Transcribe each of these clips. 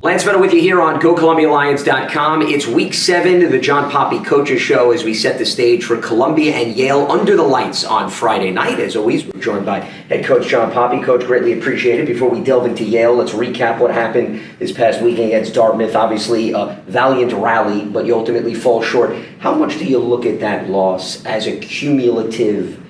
Lance Meadow with you here on GoColumbiaLions.com. It's Week 7 of the John Poppy Coaches Show as we set the stage for Columbia and Yale under the lights on Friday night. As always, we're joined by head coach John Poppy. Coach, greatly appreciated. Before we delve into Yale, let's recap what happened this past weekend against Dartmouth. Obviously, a valiant rally, but you ultimately fall short. How much do you look at that loss as a cumulative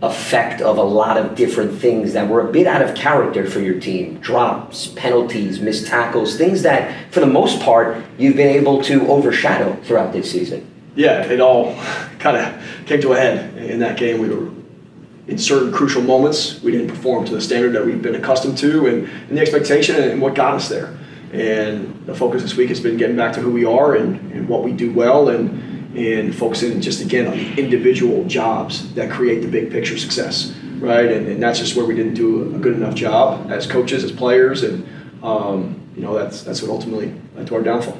effect of a lot of different things that were a bit out of character for your team? Drops, penalties, missed tackles, things that, for the most part, you've been able to overshadow throughout this season. Yeah, it all kind of came to a head in that game. We were in certain crucial moments. We didn't perform to the standard that we've been accustomed to and the expectation and what got us there. And the focus this week has been getting back to who we are and what we do well and focusing just again on the individual jobs that create the big picture success, right? And that's just where we didn't do a good enough job as coaches, as players, and that's what ultimately led to our downfall.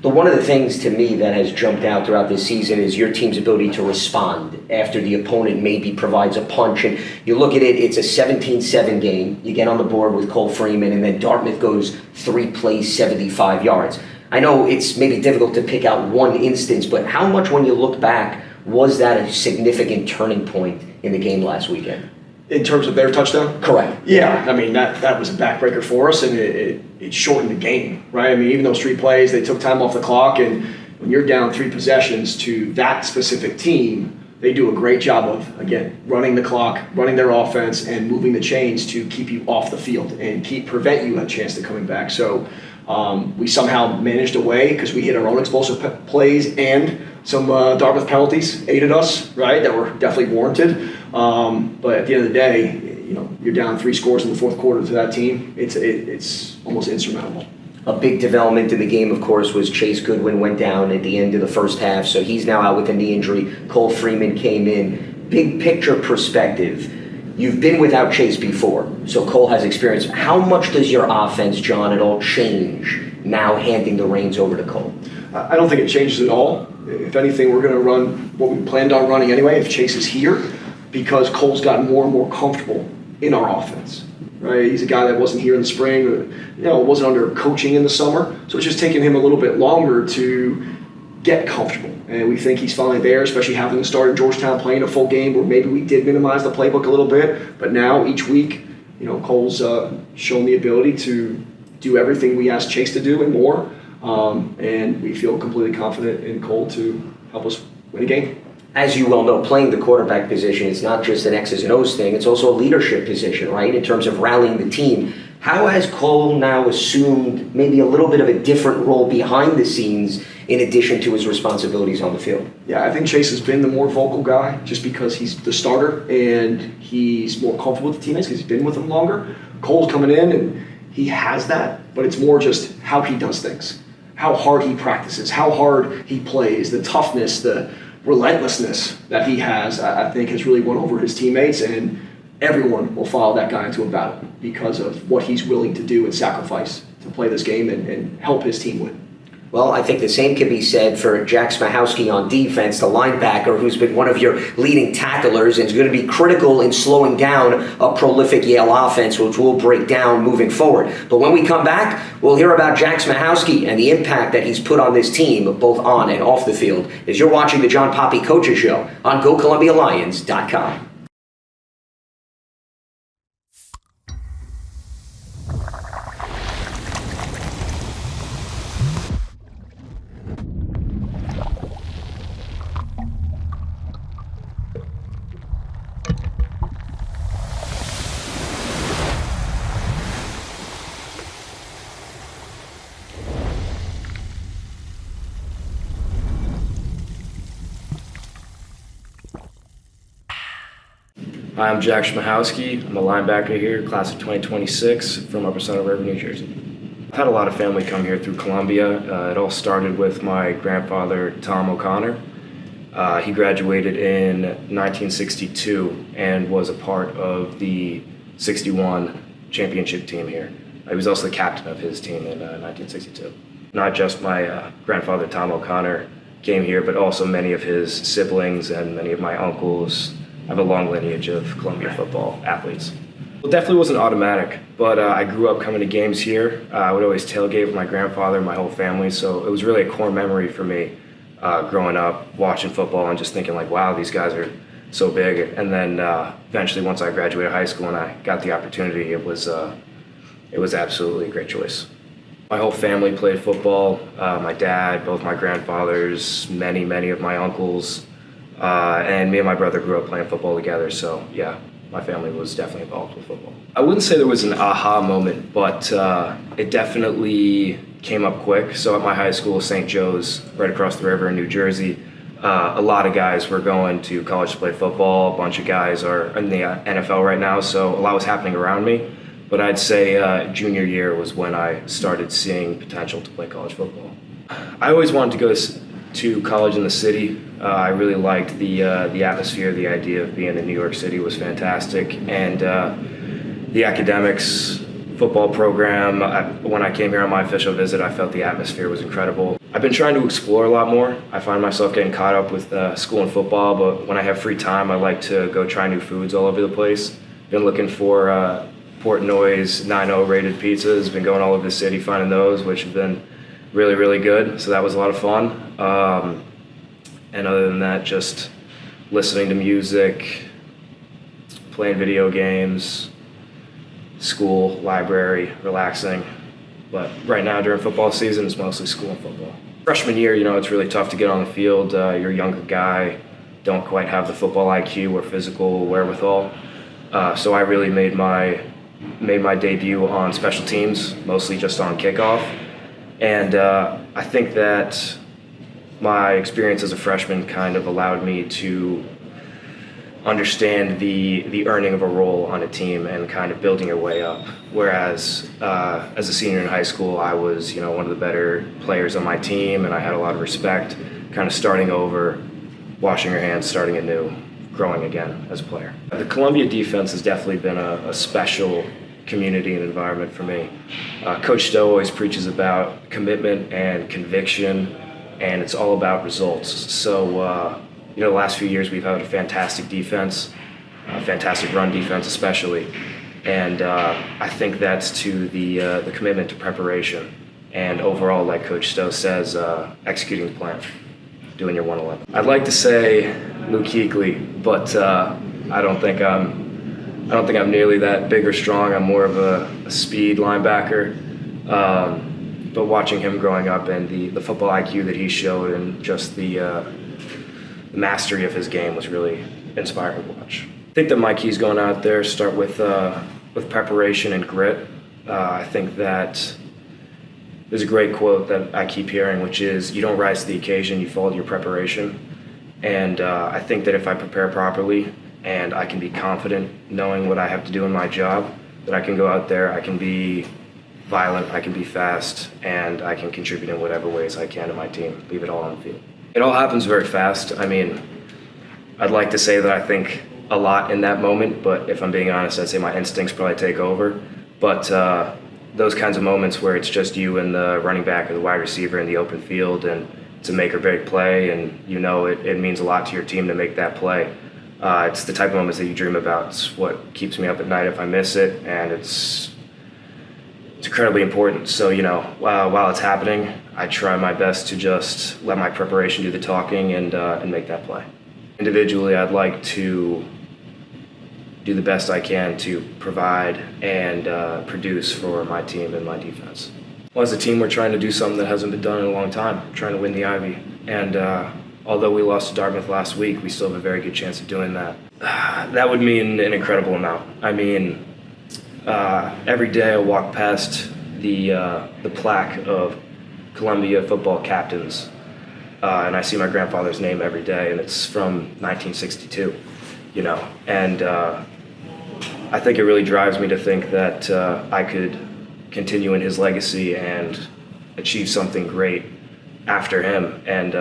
But one of the things to me that has jumped out throughout this season is your team's ability to respond after the opponent maybe provides a punch. And you look at it, it's a 17-7 game. You get on the board with Cole Freeman, and then Dartmouth goes 3 plays, 75 yards. I know it's maybe difficult to pick out one instance, but how much, when you look back, was that a significant turning point in the game last weekend? In terms of their touchdown? Correct. Yeah, I mean, that was a backbreaker for us, and it shortened the game, right? I mean, even those 3 plays, they took time off the clock, and when you're down 3 possessions to that specific team, they do a great job of, again, running the clock, running their offense, and moving the chains to keep you off the field and prevent you a chance to coming back. So we somehow managed a way, because we hit our own explosive plays and some Dartmouth penalties aided us, right, that were definitely warranted. But at the end of the day, you're down 3 scores in the fourth quarter to that team. It's almost insurmountable. A big development in the game, of course, was Chase Goodwin went down at the end of the first half, so he's now out with a knee injury. Cole Freeman came in. Big picture perspective, you've been without Chase before, so Cole has experience. How much does your offense, John, at all change now handing the reins over to Cole? I don't think it changes at all. If anything, we're going to run what we planned on running anyway if Chase is here, because Cole's gotten more and more comfortable in our offense. Right, he's a guy that wasn't here in the spring, wasn't under coaching in the summer, so it's just taking him a little bit longer to get comfortable. And we think he's finally there, especially having to start in Georgetown, playing a full game where maybe we did minimize the playbook a little bit, but now each week, Cole's shown the ability to do everything we asked Chase to do and more, and we feel completely confident in Cole to help us win a game. As you well know, playing the quarterback position is not just an X's and O's thing, it's also a leadership position, right, in terms of rallying the team. How has Cole now assumed maybe a little bit of a different role behind the scenes in addition to his responsibilities on the field? Yeah, I think Chase has been the more vocal guy just because he's the starter and he's more comfortable with the teammates because he's been with them longer. Cole's coming in and he has that, but it's more just how he does things, how hard he practices, how hard he plays, the toughness, the relentlessness that he has, I think, has really won over his teammates, and everyone will follow that guy into a battle because of what he's willing to do and sacrifice to play this game and help his team win. Well, I think the same can be said for Jack Smahowski on defense, the linebacker, who's been one of your leading tacklers and is going to be critical in slowing down a prolific Yale offense, which we'll break down moving forward. But when we come back, we'll hear about Jack Smahowski and the impact that he's put on this team, both on and off the field, as you're watching the John Poppy Coaches Show on GoColumbiaLions.com. Hi, I'm Jack Smahowski. I'm a linebacker here, class of 2026 from Upper Center River, New Jersey. I've had a lot of family come here through Columbia. It all started with my grandfather, Tom O'Connor. He graduated in 1962 and was a part of the 61 championship team here. He was also the captain of his team in 1962. Not just my grandfather, Tom O'Connor, came here, but also many of his siblings and many of my uncles. I have a long lineage of Columbia football athletes. Well, definitely wasn't automatic, but I grew up coming to games here. I would always tailgate with my grandfather and my whole family, so it was really a core memory for me growing up, watching football and just thinking like, wow, these guys are so big. And then eventually once I graduated high school and I got the opportunity, it was absolutely a great choice. My whole family played football. My dad, both my grandfathers, many of my uncles, and me and my brother grew up playing football together, so yeah. My family was definitely involved with football. I wouldn't say there was an aha moment, but it definitely came up quick. So at my high school, St. Joe's, right across the river in New Jersey, a lot of guys were going to college to play football. A bunch of guys are in the NFL right now, so a lot was happening around me. But I'd say junior year was when I started seeing potential to play college football. I always wanted to go to college in the city. I really liked the atmosphere. The idea of being in New York City was fantastic, and the academics, football program. When I came here on my official visit, I felt the atmosphere was incredible. I've been trying to explore a lot more. I find myself getting caught up with school and football, but when I have free time, I like to go try new foods all over the place. Been looking for Portnoy's 9.0 rated pizzas. Been going all over the city finding those, which have been really good. So that was a lot of fun. And other than that, just listening to music, playing video games, school, library, relaxing. But right now during football season, it's mostly school and football. Freshman year, it's really tough to get on the field. You're a younger guy, don't quite have the football IQ or physical wherewithal. So I really made my debut on special teams, mostly just on kickoff. And I think that my experience as a freshman kind of allowed me to understand the earning of a role on a team and kind of building your way up. Whereas as a senior in high school, I was one of the better players on my team, and I had a lot of respect, kind of starting over, washing your hands, starting anew, growing again as a player. The Columbia defense has definitely been a special community and environment for me. Coach Stowe always preaches about commitment and conviction, and it's all about results. So, the last few years we've had a fantastic defense, fantastic run defense especially, and I think that's to the commitment to preparation and overall, like Coach Stowe says, executing the plan, doing your 111. I'd like to say Luke Kuechly, but I don't think I'm nearly that big or strong. I'm more of a speed linebacker. But watching him growing up and the football IQ that he showed and just the mastery of his game was really inspiring to watch. I think that my keys going out there start with preparation and grit. I think that there's a great quote that I keep hearing, which is, you don't rise to the occasion, you fall to your preparation. And I think that if I prepare properly and I can be confident knowing what I have to do in my job, that I can go out there, I can be violent, I can be fast, and I can contribute in whatever ways I can to my team, leave it all on the field. It all happens very fast. I mean, I'd like to say that I think a lot in that moment, but if I'm being honest, I'd say my instincts probably take over. But those kinds of moments where it's just you and the running back or the wide receiver in the open field, and it's a make or break play, and it means a lot to your team to make that play. It's the type of moments that you dream about. It's what keeps me up at night if I miss it, and it's incredibly important. So, while it's happening, I try my best to just let my preparation do the talking and make that play. Individually, I'd like to do the best I can to provide and produce for my team and my defense. Well, as a team, we're trying to do something that hasn't been done in a long time, trying to win the Ivy. And although we lost to Dartmouth last week, we still have a very good chance of doing that. That would mean an incredible amount. I mean, every day I walk past the plaque of Columbia football captains, and I see my grandfather's name every day, and it's from 1962, and I think it really drives me to think that I could continue in his legacy and achieve something great after him. And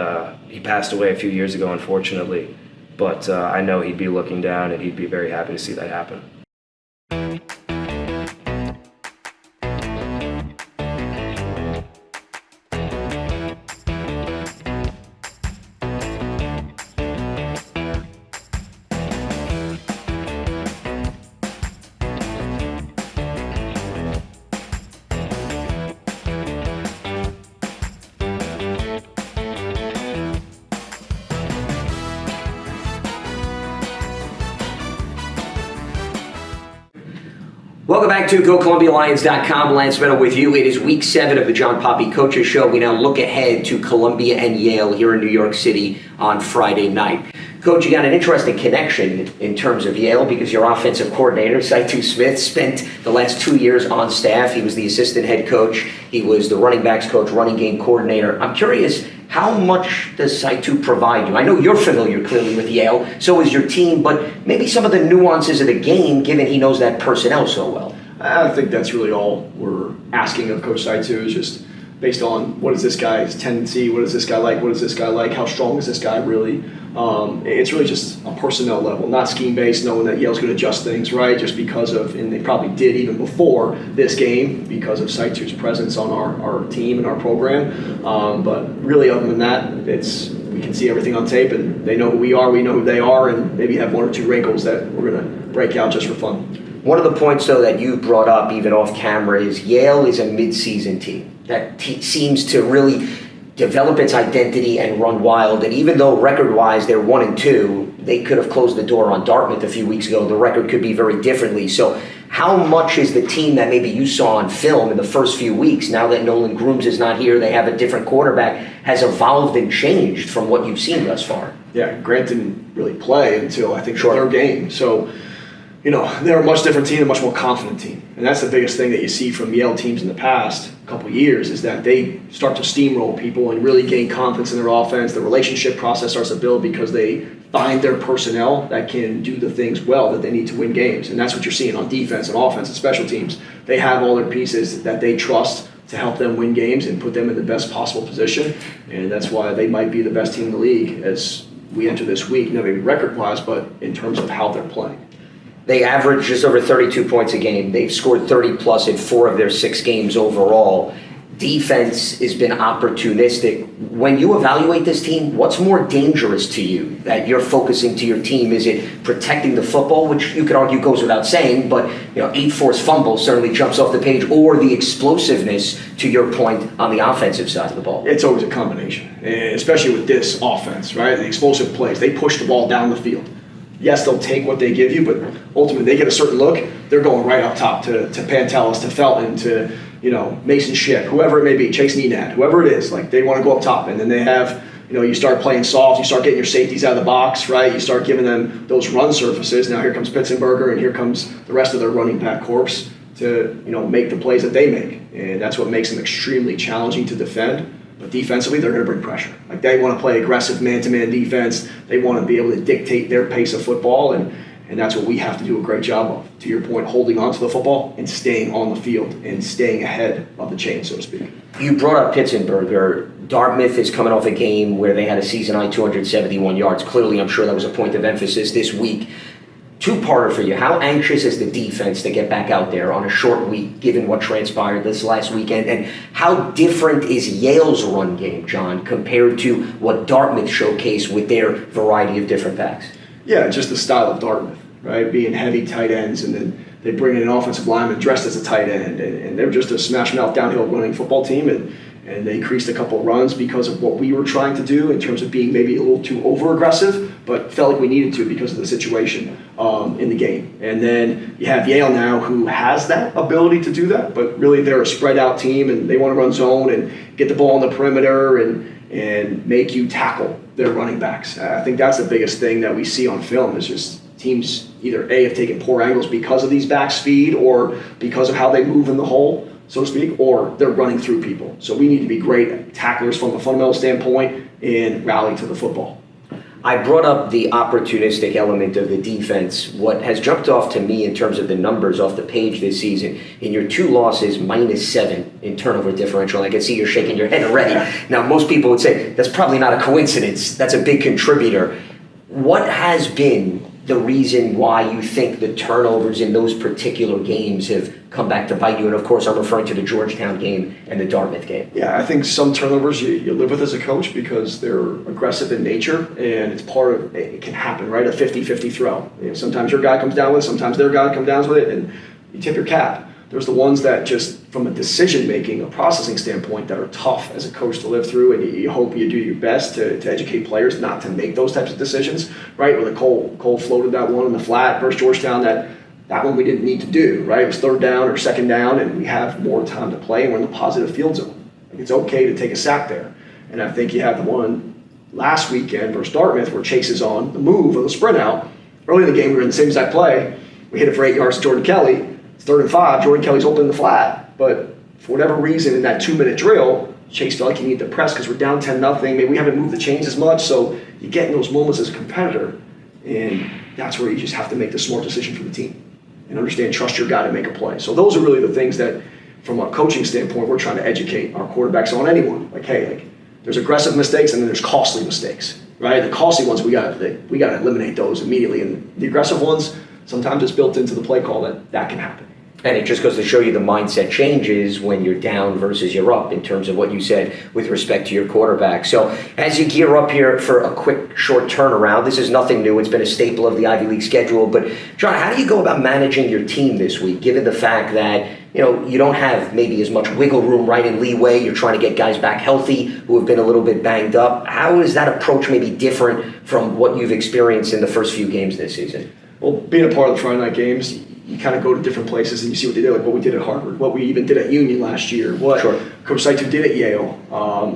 he passed away a few years ago, unfortunately, but I know he'd be looking down and he'd be very happy to see that happen. Welcome back to GoColumbiaLions.com. Lance Meadow with you. It is week 7 of the John Poppy Coaches Show. We now look ahead to Columbia and Yale here in New York City on Friday night. Coach, you got an interesting connection in terms of Yale because your offensive coordinator, Saitu Smith, spent the last 2 years on staff. He was the assistant head coach. He was the running backs coach, running game coordinator. I'm curious, how much does Saitu provide you? I know you're familiar clearly with Yale, so is your team, but maybe some of the nuances of the game, given he knows that personnel so well. I think that's really all we're asking of Coach Saitu is just based on what is this guy's tendency, what is this guy like, what is this guy like, how strong is this guy really? It's really just a personnel level, not scheme-based, knowing that Yale's going to adjust things, right, just because of, and they probably did even before this game, because of Saitu's presence on our team and our program. But really, other than that, we can see everything on tape, and they know who we are, we know who they are, and maybe have 1 or 2 wrinkles that we're going to break out just for fun. One of the points, though, that you brought up even off camera is Yale is a mid-season team that seems to really develop its identity and run wild. And even though record-wise they're 1-2, they could have closed the door on Dartmouth a few weeks ago. The record could be very differently. So how much is the team that maybe you saw on film in the first few weeks, now that Nolan Grooms is not here, they have a different quarterback, has evolved and changed from what you've seen thus far? Yeah, Grant didn't really play until I think the third game. So, they're a much different team, a much more confident team. And that's the biggest thing that you see from Yale teams in the past couple of years is that they start to steamroll people and really gain confidence in their offense. The relationship process starts to build because they find their personnel that can do the things well that they need to win games. And that's what you're seeing on defense and offense and special teams. They have all their pieces that they trust to help them win games and put them in the best possible position. And that's why they might be the best team in the league as we enter this week, not maybe record-wise, but in terms of how they're playing. They average just over 32 points a game. They've scored 30-plus in 4 of their 6 games overall. Defense has been opportunistic. When you evaluate this team, what's more dangerous to you that you're focusing to your team? Is it protecting the football, which you could argue goes without saying, but 8 forced fumbles certainly jumps off the page, or the explosiveness, to your point, on the offensive side of the ball? It's always a combination, especially with this offense, right? The explosive plays. They push the ball down the field. Yes, they'll take what they give you, but ultimately they get a certain look, they're going right up top to Pantelis, to Felton, to Mason Shipp, whoever it may be, Chase Nenad, whoever it is, like they want to go up top. And then they have, you start playing soft, you start getting your safeties out of the box, right? You start giving them those run surfaces. Now here comes Pitzenberger and here comes the rest of their running back corps to, make the plays that they make. And that's what makes them extremely challenging to defend. But defensively, they're going to bring pressure. Like they want to play aggressive man-to-man defense. They want to be able to dictate their pace of football, and that's what we have to do a great job of. To your point, holding on to the football and staying on the field and staying ahead of the chain, so to speak. You brought up Pitzenberger. Dartmouth is coming off a game where they had a season-high 271 yards. Clearly, I'm sure that was a point of emphasis this week. Two-parter for you. How anxious is the defense to get back out there on a short week, given what transpired this last weekend? And how different is Yale's run game, John, compared to what Dartmouth showcased with their variety of different backs? Yeah, just the style of Dartmouth, right? Being heavy tight ends, and then they bring in an offensive lineman dressed as a tight end, and they're just a smash-mouth downhill running football team, and they increased a couple runs because of what we were trying to do in terms of being maybe a little too over-aggressive, but felt like we needed to because of the situation in the game. And then you have Yale now who has that ability to do that, but really they're a spread-out team, and they want to run zone and get the ball on the perimeter and make you tackle their running backs. I think that's the biggest thing that we see on film is just teams either A, have taken poor angles because of these back speed or because of how they move in the hole, so to speak, or they're running through people. So we need to be great tacklers from a fundamental standpoint and rally to the football. I brought up the opportunistic element of the defense. What has jumped off to me in terms of the numbers off the page this season, in your 2 losses, -7 in turnover differential. I can see you're shaking your head already. Now, most people would say that's probably not a coincidence. That's a big contributor. What has been the reason why you think the turnovers in those particular games have come back to bite you? And of course, I'm referring to the Georgetown game and the Dartmouth game. Yeah, I think some turnovers you live with as a coach because they're aggressive in nature, and it's part of it can happen, right? A 50-50 throw. Sometimes your guy comes down with it, sometimes their guy comes down with it, and you tip your cap. There's the ones that just from a decision-making, a processing standpoint, that are tough as a coach to live through, and you hope you do your best to educate players not to make those types of decisions, right? Where Cole floated that one in the flat versus Georgetown that That one we didn't need to do, right? It was third down or second down, and we have more time to play, and we're in the positive field zone. Like, it's okay to take a sack there. And I think you have the one last weekend versus Dartmouth where Chase is on the move, on the sprint out. Early in the game, we were in the same exact play. We hit it for 8 yards to Jordan Kelly. It's 3rd and 5. Jordan Kelly's open in the flat. But for whatever reason, in that 2-minute drill, Chase felt like he needed to press because we're down 10-0. Maybe we haven't moved the chains as much. So you get in those moments as a competitor, and that's where you just have to make the smart decision for the team and understand, trust your guy to make a play. So those are really the things that, from a coaching standpoint, we're trying to educate our quarterbacks on. Anyone. Like, hey, like, there's aggressive mistakes and then there's costly mistakes, right? The costly ones, we got to eliminate those immediately. And the aggressive ones, sometimes it's built into the play call that can happen. And it just goes to show you the mindset changes when you're down versus you're up in terms of what you said with respect to your quarterback. So as you gear up here for a quick, short turnaround, this is nothing new. It's been a staple of the Ivy League schedule. But, John, how do you go about managing your team this week, given the fact that, you know, you don't have maybe as much wiggle room, right, in leeway? You're trying to get guys back healthy who have been a little bit banged up. How is that approach maybe different from what you've experienced in the first few games this season? Well, being a part of the Friday night games, you kind of go to different places and you see what they did, like what we did at Harvard, what we even did at Union last year, what Coach Saitu did at Yale,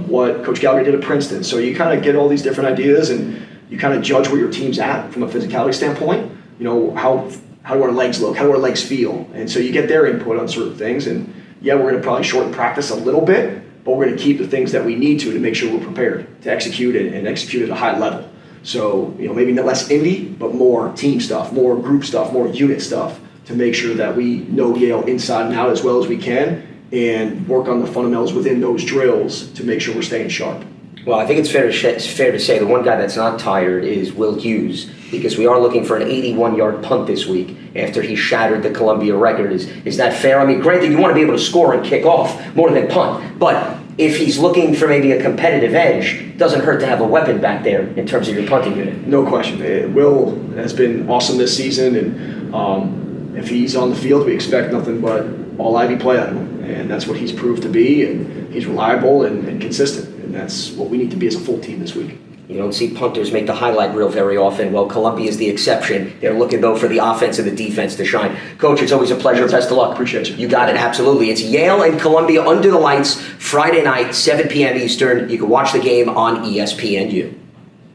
what Coach Gallagher did at Princeton. So you kind of get all these different ideas and you kind of judge where your team's at from a physicality standpoint. You know, how do our legs look? How do our legs feel? And so you get their input on certain things. And yeah, we're going to probably shorten practice a little bit, but we're going to keep the things that we need to make sure we're prepared to execute it and execute at a high level. So, you know, maybe less indie, but more team stuff, more group stuff, more unit stuff to make sure that we know Yale inside and out as well as we can and work on the fundamentals within those drills to make sure we're staying sharp. Well, I think it's fair to say the one guy that's not tired is Will Hughes, because we are looking for an 81-yard punt this week after he shattered the Columbia record. Is that fair? I mean, granted, you want to be able to score and kick off more than punt, but if he's looking for maybe a competitive edge, it doesn't hurt to have a weapon back there in terms of your punting unit. No question. Will has been awesome this season, and if he's on the field, we expect nothing but all Ivy play out of him, and that's what he's proved to be, and he's reliable and consistent, and that's what we need to be as a full team this week. You don't see punters make the highlight reel very often. Well, Columbia is the exception. They're looking, though, for the offense and the defense to shine. Coach, it's always a pleasure. Best of luck. Appreciate you. You got it, absolutely. It's Yale and Columbia under the lights, Friday night, 7 p.m. Eastern. You can watch the game on ESPNU.